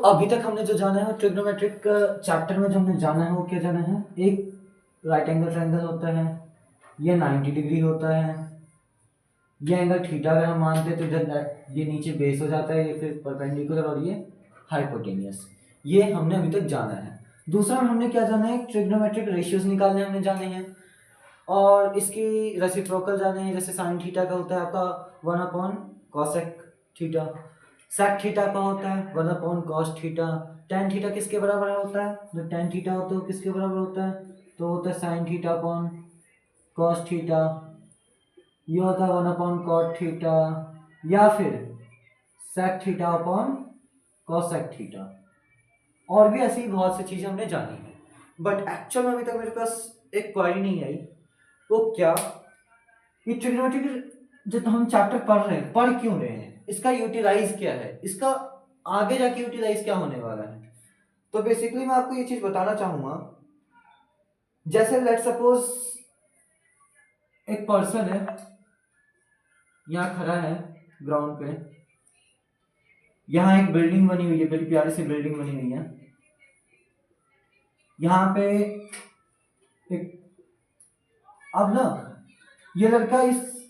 अभी तक हमने जो जाना है ट्रिग्नोमेट्रिक चैप्टर में जो हमने जाना है वो क्या जाना है, एक राइट एंगल ट्रायंगल होता है, ये 90 डिग्री होता है, ये एंगल थीटा अगर हम मानते हैं तो इधर ये नीचे बेस हो जाता है, ये फिर परपेंडिकुलर और ये हाइपोटेनियस। ये हमने अभी तक जाना है। दूसरा हमने क्या जाना है, ट्रिग्नोमेट्रिक रेशियोज निकालने हमने जाने हैं और इसकी रेसिप्रोकल जाने हैं। जैसे साइन थीटा का होता है आपका 1/cosec थीटा, सेक थीटा का होता है 1/cos थीटा, टेन थीटा किसके बराबर होता है, जो टेन थीटा होता है वो किसके बराबर होता है, तो होता है sine theta upon cos theta, ये होता है 1/cot थीटा, या फिर sec theta upon cosec theta. और भी ऐसी बहुत सी चीजें हमने जानी है, बट एक्चुअल में अभी तक मेरे पास एक क्वेरी नहीं आई, वो क्या, ये ट्रिग्नोमेट्री जो हम चैप्टर पढ़ रहे हैं, पढ़ क्यों रहे हैं, इसका यूटिलाइज क्या है, इसका आगे जाके यूटिलाइज क्या होने वाला है। तो बेसिकली मैं आपको ये चीज बताना चाहूंगा, जैसे लेट सपोज एक पर्सन है यहाँ खड़ा है ग्राउंड पे, यहाँ एक बिल्डिंग बनी हुई है, बड़ी प्यारी सी बिल्डिंग बनी हुई है, यहाँ पे एक, अब ना ये लड़का इस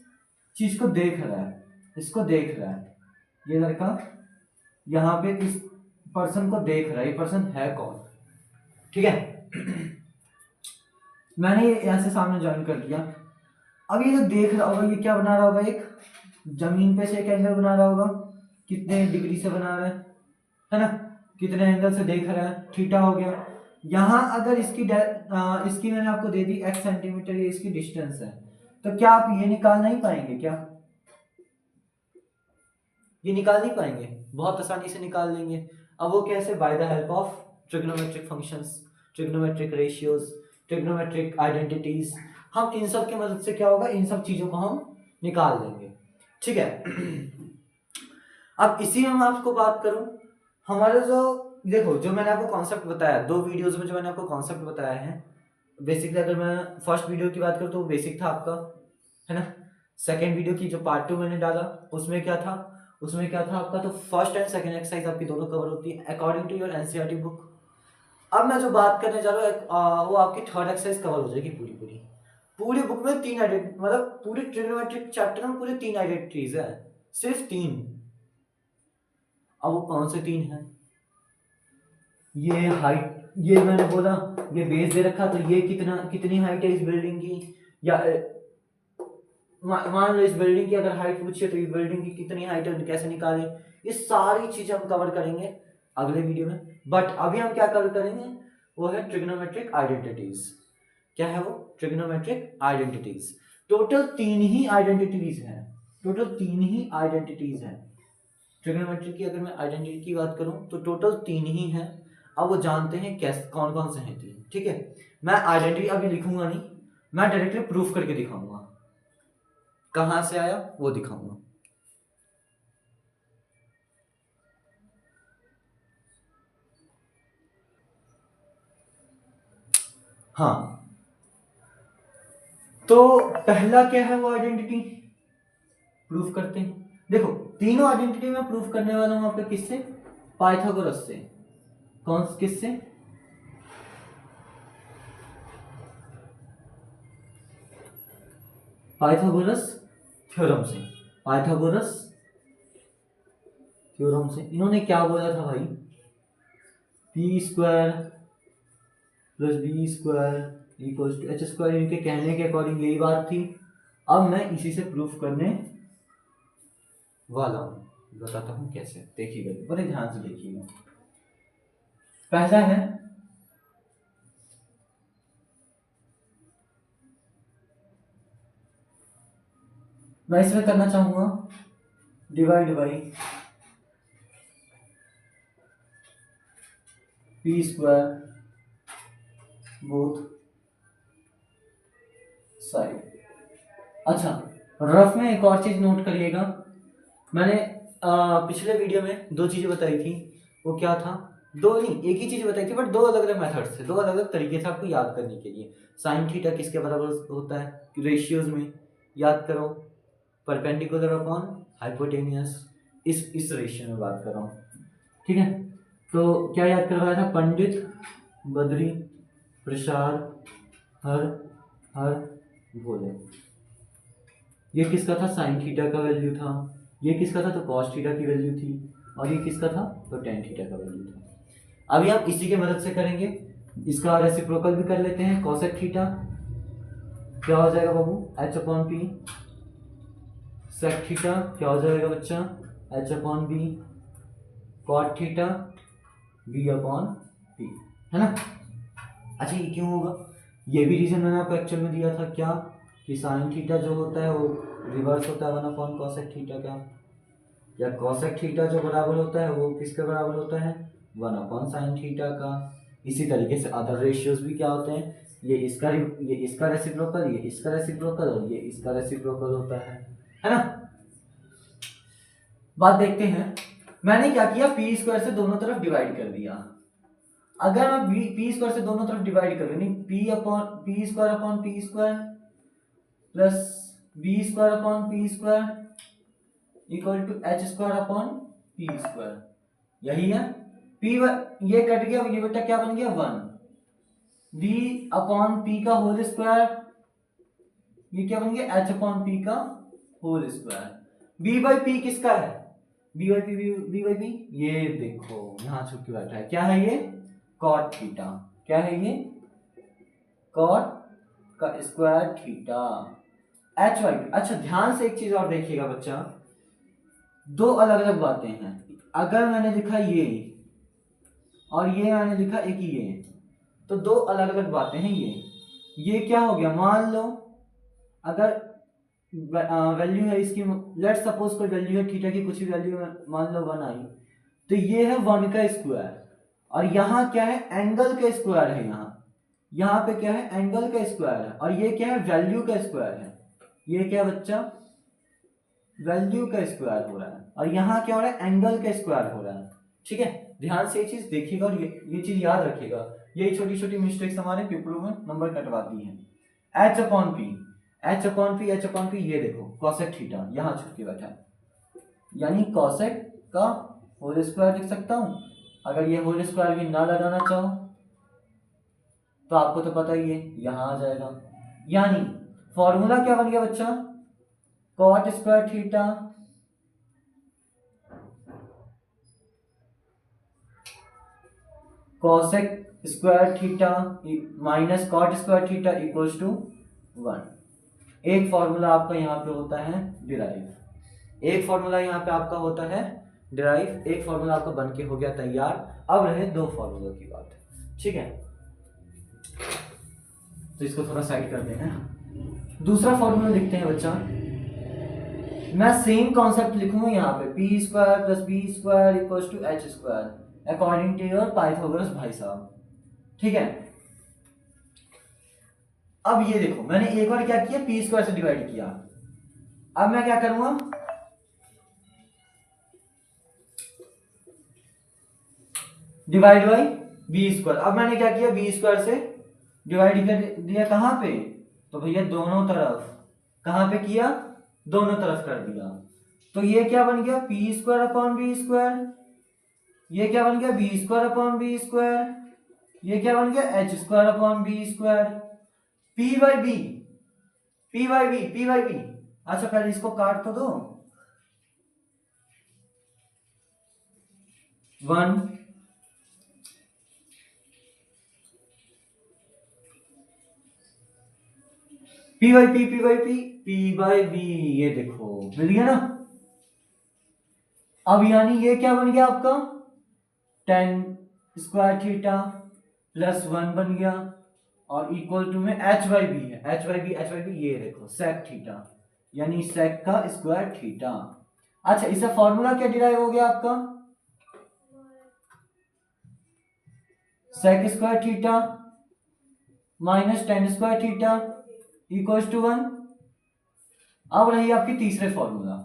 चीज को देख रहा है, इसको देख रहा है, ये लड़का यहाँ पे इस पर्सन को देख रहा है, ये पर्सन है कौन, ठीक है। मैंने ये ऐसे सामने ज्वाइन कर दिया। अब ये जो देख रहा होगा ये क्या बना रहा होगा, एक जमीन पे से एक एंगल बना रहा होगा, कितने डिग्री से बना रहा है ना, कितने एंगल से देख रहा है, थीटा हो गया। यहाँ अगर इसकी मैंने आपको दे दी x सेंटीमीटर, ये इसकी डिस्टेंस है, तो क्या आप ये निकाल नहीं पाएंगे, क्या ये निकाल नहीं पाएंगे, बहुत आसानी से निकाल लेंगे। अब वो कैसे, bye the help of trigonometric functions, trigonometric ratios, trigonometric identities, हम इन सब की मदद से क्या होगा, इन सब चीजों को हम निकाल लेंगे, ठीक है। अब इसी में मैं आपको बात करूं, हमारे जो देखो जो मैंने आपको कॉन्सेप्ट बताया, दो वीडियोस में जो मैंने आपको कॉन्सेप्ट बताया है, बेसिकली अगर मैं फर्स्ट वीडियो की बात करूं तो बेसिक था आपका, है ना। सेकेंड वीडियो की जो पार्ट 2 मैंने डाला उसमें क्या था, उसमें क्या था आपका, तो फर्स्ट एंड सेकेंड एक्सरसाइज आपकी दोनों कवर होती है according to your NCERT book. अब मैं जो बात करने जा रहा हूँ वो आपकी थर्ड एक्सरसाइज कवर हो जाएगी पूरी पूरी, पूरी बुक में तीन आइडेंटिटी, मतलब पूरे ट्रिग्नोमेट्रिक चैप्टर में पूरे तीन आइडेंटिटीज है, सिर्फ तीन। अब वो कौन से तीन है, ये हाइट, ये मैंने बोला ये बेस दे रखा, तो ये कितनी हाइट है इस बिल्डिंग की, या मान लो इस बिल्डिंग की अगर हाइट पूछे तो इस बिल्डिंग की कितनी हाइट है कैसे निकालें, ये सारी चीजें हम कवर करेंगे अगले वीडियो में। बट अभी हम क्या कवर करेंगे, वो है ट्रिग्नोमेट्रिक आइडेंटिटीज। क्या है वो, ट्रिग्नोमेट्रिक आइडेंटिटीज। टोटल तीन ही आइडेंटिटीज हैं, टोटल तीन ही आइडेंटिटीज हैं ट्रिग्नोमेट्री की। अगर मैं आइडेंटिटी की बात करूं तो टोटल तीन ही हैं। अब वो जानते हैं कैसे, कौन कौन से हैं तीन, ठीक है। मैं आइडेंटिटी अभी लिखूंगा नहीं, मैं डायरेक्टली प्रूफ करके दिखाऊंगा, कहां से आया वो दिखाऊंगा। हाँ, तो पहला क्या है वो आइडेंटिटी, प्रूफ करते हैं। देखो तीनों आइडेंटिटी में प्रूफ करने वाला हूं आपका किससे, पाइथागोरस से। कौन किससे, पाइथागोरस थ्योरम से, पाइथागोरस थ्योरम से। इन्होंने क्या बोला था भाई, P square plus B square equals to H square, इनके कहने के अकॉर्डिंग यही बात थी। अब मैं इसी से प्रूफ करने वाला हूं, बताता हूं कैसे, देखिएगा बड़े ध्यान से देखिएगा। पहला है मैं इसमें करना चाहूंगा divide by P square both side. अच्छा, रफ में एक और चीज नोट करिएगा, मैंने पिछले वीडियो में दो चीजें बताई थी, वो क्या था, दो नहीं एक ही चीज बताई थी, बट दो अलग अलग मेथड से, दो अलग अलग तरीके से आपको याद करने के लिए। साइन थीटा किसके बराबर होता है, रेशियोज में याद करो, परपेंडिकुलर अपॉन हाइपोटेनियस, इस रेशियो में बात कर रहा हूँ, ठीक है। तो क्या याद करवाया था? पंडित, बद्री, प्रसाद, हर हर भोले। ये किसका था? साइन थीटा का वैल्यू था। ये किसका था? तो कॉस थीटा की वैल्यू थी। और ये किसका था? तो टेन थीटा का वैल्यू था। अभी हम इसी की मदद से करेंगे, इसका रेसिप्रोकल भी कर लेते हैं। कॉसेक थीटा क्या हो जाएगा बाबू? H upon P. Sec theta क्या हो जाएगा बच्चा? H upon B. Cot theta B upon P, है ना? अच्छा ये क्यों होगा? ये भी रीजन मैंने आपको एक्चुअल में दिया था क्या, कि साइन थीटा जो होता है वो रिवर्स होता है 1 अपॉन कॉसेक थीटा का, या कॉसेक थीटा जो बराबर होता है वो किसके बराबर होता है? 1 अपॉन साइन थीटा का। इसी तरीके से अदर रेशियोज भी क्या होते हैं? ये इसका रेसिप्रोकल, ये इसका रेसिप्रोकल और ये इसका रेसिप्रोकल होता है ना? बात देखते हैं। मैंने क्या किया, पी स्क्वायर से दोनों तरफ डिवाइड कर दिया। अगर मैं पी स्क्वायर से दोनों तरफ डिवाइड कर दूं, P square upon P square plus B square upon P square equal to H square upon P square, यही है। पी ये कट गया, ये बेटा क्या बन गया? 1 बी अपॉन पी का होल स्क्वायर, ये क्या बन गया? एच अपॉन पी का whole square. B by P किसका है? बी बाई पी, ये देखो यहां छुप के बैठा है, क्या है ये? Cot theta. क्या है ये? कॉट का स्क्वायर थीटा, एच वाई। अच्छा ध्यान से एक चीज और देखिएगा बच्चा, दो अलग अलग बातें हैं। अगर मैंने लिखा ये और ये मैंने लिखा एक ये, तो दो अलग अलग बातें हैं। ये क्या हो गया? मान लो अगर वैल्यू है इसकी, लेट सपोज कोई वैल्यू है थीटा की, कुछ भी वैल्यू मान लो 1 आई, तो ये है 1 का स्क्वायर, और यहाँ क्या है? एंगल का स्क्वायर है। यहाँ पे क्या है? एंगल का स्क्वायर है, और ये क्या है? वैल्यू का स्क्वायर है। ये क्या बच्चा? वैल्यू का स्क्वायर हो रहा है, और यहाँ क्या हो रहा है? एंगल का स्क्वायर हो रहा है। ठीक है, ध्यान से ये चीज देखिएगा और ये चीज याद रखिएगा। यही छोटी छोटी मिस्टेक्स हमारे पेपरों में नंबर कटवाती हैं। H upon P, H upon P, H upon P, ये देखो कॉसेक थीटा यहाँ छुप के बैठा है, यानी कॉसेक का होल स्क्वायर लिख सकता हूं। अगर ये होल स्क्वायर भी ना लगाना चाहो तो आपको तो पता ही है, यहां आ जाएगा। यानी फॉर्मूला क्या बन गया बच्चा? Cot square theta cosec square theta minus cot square theta equals to 1। एक फॉर्मूला आपका यहाँ पे होता है डिराइव, एक फॉर्मूला यहाँ पे आपका होता है डिराइव, एक फॉर्मूला आपका बन के हो गया तैयार। अब रहे दो फॉर्मूला की बात, ठीक है? तो इसको थोड़ा साइड करते हैं। दूसरा फॉर्मूला लिखते हैं बच्चा। मैं सेम कॉन्सेप्ट लिखूंगा यहाँ पे, P square plus B square equals to H square according to your Pythagoras भाई साहब, ठीक है? अब ये देखो मैंने एक बार क्या किया, पी स्क्वायर से डिवाइड किया। अब मैं क्या करूंगा, डिवाइड बाई बी स्क्वायर। अब मैंने क्या किया, बी स्क्वायर से डिवाइड कर दिया, कहां पे? तो भैया दोनों तरफ। कहां पे किया? दोनों तरफ कर दिया। तो ये क्या बन गया? P square upon B square. ये क्या बन गया? B square upon B square. ये क्या बन गया? H square upon B square. P by B, P by B, P by B. अच्छा पहले इसको काट तो दो, 1 P by P, P by P, P by B, ये देखो मिल गया ना। अब यानी ये क्या बन गया आपका? टेन स्क्वायर थीटा प्लस 1 बन गया, और इक्वल टू में H by B H, by by H, by by B, ये देखो सेक थीटा, यानी सेक का स्क्वायर थीटा। अच्छा इसका फॉर्मूला क्या डिराइव हो गया आपका? Sec square theta minus tan square theta equals to 1। अब रही आपकी तीसरे फॉर्मूला।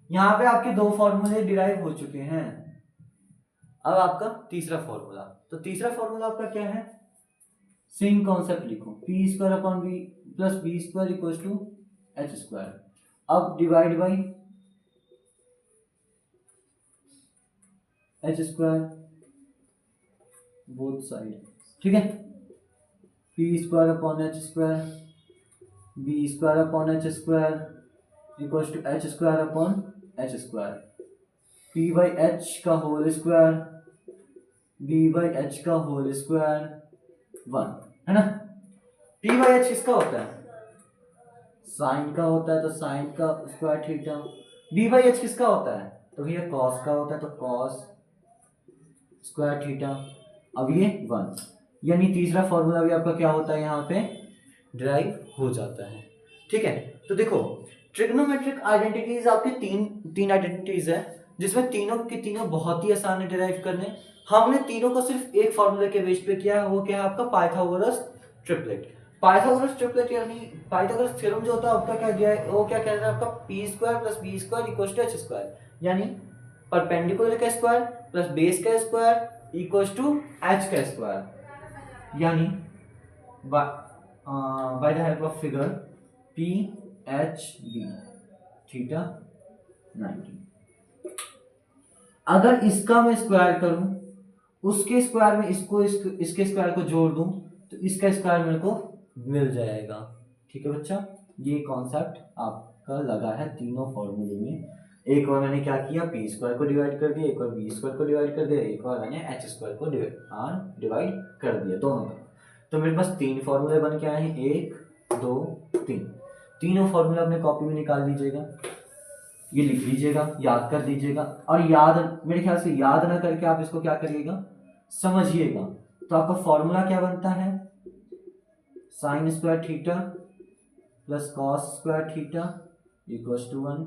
यहां पे आपके दो फॉर्मूले डिराइव हो चुके हैं, अब आपका तीसरा फॉर्मूला। तो तीसरा फॉर्मूला आपका क्या है? सेम कॉन्सेप्ट लिखो, P square upon B plus B square equals to H square. अब divide by H square, both side, ठीक है। P square upon H square, B square upon H square equals to H square upon H square, P by H का whole square, B by H का whole square 1, है ना। P by H किसका होता है, sign का होता है, तो साइन का square theta. B by H किसका होता है, तो भैया कॉस का होता है, तो कॉस स्क्वायर थीटा। अब ये 1, यानी तीसरा फॉर्मूला भी आपका क्या होता है यहाँ पे डिराइव हो जाता है, ठीक है। तो देखो ट्रिग्नोमेट्रिक आइडेंटिटीज आपके तीन आइडेंटिटीज है, जिसमें तीनों की तीनों बहुत ही आसान है डिराइव करने। हमने तीनों को सिर्फ एक फॉर्मूले के बेस पे किया है, वो क्या है आपका पाइथागोरस ट्रिपलेट। पाइथागोरस ट्रिपलेट यानी पाइथागोरस थ्योरम जो होता है आपका क्या दिया है, वो क्या कह रहा है आपका P square plus B square equal to H square, यानी परपेंडिकुलर का स्क्वायर प्लस बेस का स्क्वायर इक्वल टू एच का स्क्वायर, यानी by the help of figure P H B theta 90। अगर इसका मैं स्क्वायर करूं, उसके स्क्वायर में इसके स्क्वायर को जोड़ दूं, तो इसका स्क्वायर मेरे को मिल जाएगा, ठीक है बच्चा। ये कॉन्सेप्ट आपका लगा है तीनों फॉर्मूले में। एक बार मैंने क्या किया, पी स्क्वायर को डिवाइड कर दिया, एक बार बी स्क्वायर को डिवाइड कर दिया, एक बार मैंने एच स्क्वायर को डिवाइड कर दिया दोनों का। तो मेरे पास 3 फॉर्मूले बन के आए हैं, 1 2 3। तीनों फॉर्मूला अपने कॉपी में निकाल लीजिएगा, ये लिख लीजिएगा, याद कर दीजिएगा। और याद मेरे ख्याल से याद ना करके आप इसको क्या करिएगा, समझिएगा। तो आपका फॉर्मूला क्या बनता है, sine square theta plus cos square theta equals to 1।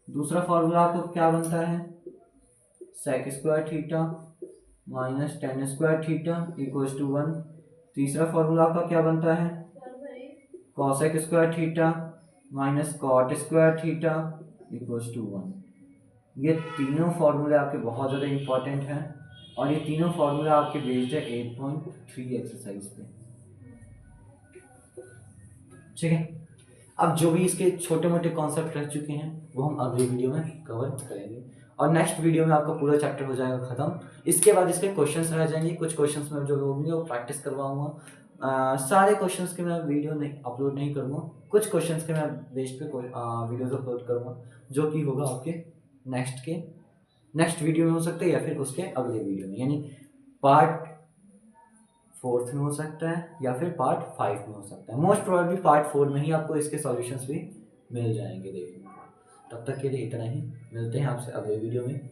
दूसरा फॉर्मूला आपको क्या बनता है, sec square theta minus tan square theta equals to 1। तीसरा फॉर्मूला आपका क्या बनता है, cosec square theta minus cot square theta equals to 1। ये तीनों फॉर्मूले आपके बहुत ज़्यादा इंपॉर्टेंट हैं, और ये तीनों फॉर्मूला आपके बेस्ड है 8.3 एक्सरसाइज पे, ठीक है। अब जो भी इसके छोटे मोटे कॉन्सेप्ट रह चुके हैं वो हम अगली वीडियो में कवर करेंगे, और नेक्स्ट वीडियो में आपका पूरा चैप्टर हो जाएगा खत्म। इसके बाद इसके क्वेश्चंस रह जाएंगे, कुछ क्वेश्चंस में जो होंगे वो प्रैक्टिस करवाऊंगा। सारे क्वेश्चंस के मैं वीडियो नहीं अपलोड नहीं करूँगा, कुछ क्वेश्चंस के मैं बेस्ड पे वीडियोज अपलोड करूँगा, जो कि होगा आपके नेक्स्ट वीडियो में हो सकता है, या फिर उसके अगले वीडियो में, यानी पार्ट 4 में हो सकता है या फिर पार्ट 5 में हो सकता है। मोस्ट प्रोबेबली पार्ट 4 में ही आपको इसके सॉल्यूशंस भी मिल जाएंगे देखने को। तब तक के लिए इतना ही, मिलते हैं आपसे अगले वीडियो में।